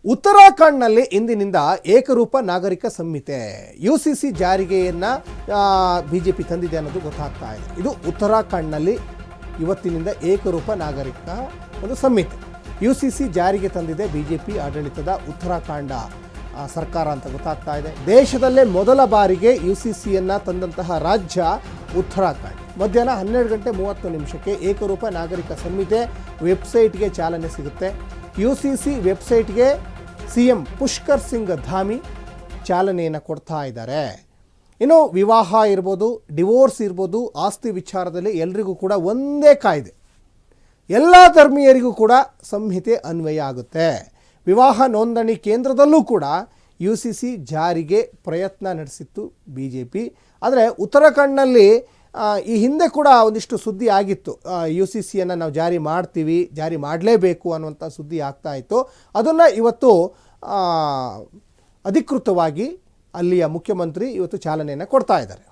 ಉತ್ತರಾಖಂಡ್ನಲ್ಲಿ ಇಂದಿನಿಂದ ಏಕರೂಪ ನಾಗರಿಕ ಸಂಹಿತೆ UCC ಜಾರಿಗೆಯನ್ನು BJP ತಂದಿದೆ ಅನ್ನೋದು ಗೊತ್ತಾಗ್ತಾ ಇದೆ. ಇದು ಉತ್ತರಾಖಂಡ್ನಲ್ಲಿ ಇವತ್ತಿನಿಂದ ಏಕರೂಪ ನಾಗರಿಕ ಒಂದು ಸಂಹಿತೆ UCC ಜಾರಿಗೆ ತಂದಿದೆ BJP ಆಡಳಿತದ ಉತ್ತರಾಖಂಡ ಸರ್ಕಾರ ಅಂತ ಗೊತ್ತಾಗ್ತಾ ಇದೆ. ದೇಶದಲ್ಲೇ ಮೊದಲ ಬಾರಿಗೆ UCCಯನ್ನು ತಂದಂತಹ ರಾಜ್ಯ ಉತ್ತರಾಖಂಡ್. ಮಧ್ಯಾಹ್ನ 12:30 ಏಕರೂಪ ನಾಗರಿಕ ಸಂಹಿತೆ ವೆಬ್ಸೈಟ್ಗೆ ಚಾಲನೆ ಸಿಗುತ್ತೆ. UCC ವೆಬ್ಸೈಟ್ಗೆ CM ಪುಷ್ಕರ್ ಸಿಂಗ್ ಧಾಮಿ ಚಾಲನೆಯನ್ನು ಕೊಡ್ತಾ ಇದ್ದಾರೆ. ಇನ್ನು ವಿವಾಹ ಇರ್ಬೋದು, ಡಿವೋರ್ಸ್ ಇರ್ಬೋದು, ಆಸ್ತಿ ವಿಚಾರದಲ್ಲಿ ಎಲ್ರಿಗೂ ಕೂಡ ಒಂದೇ ಕಾಯ್ದೆ, ಎಲ್ಲ ಧರ್ಮೀಯರಿಗೂ ಕೂಡ ಸಂಹಿತೆ ಅನ್ವಯ ಆಗುತ್ತೆ. ವಿವಾಹ ನೋಂದಣಿ ಕೇಂದ್ರದಲ್ಲೂ ಕೂಡ UCC ಜಾರಿಗೆ ಪ್ರಯತ್ನ ನಡೆಸಿತ್ತು BJP. ಆದರೆ ಉತ್ತರಾಖಂಡ್ನಲ್ಲಿ ಈ ಹಿಂದೆ ಕೂಡ ಒಂದಿಷ್ಟು ಸುದ್ದಿ ಆಗಿತ್ತು, UCCಯನ್ನು ನಾವು ಜಾರಿ ಮಾಡಲೇಬೇಕು ಅನ್ನುವಂಥ ಸುದ್ದಿ ಆಗ್ತಾ ಇತ್ತು. ಅದನ್ನು ಇವತ್ತು ಅಧಿಕೃತವಾಗಿ ಅಲ್ಲಿಯ ಮುಖ್ಯಮಂತ್ರಿ ಇವತ್ತು ಚಾಲನೆಯನ್ನು ಕೊಡ್ತಾ ಇದ್ದಾರೆ.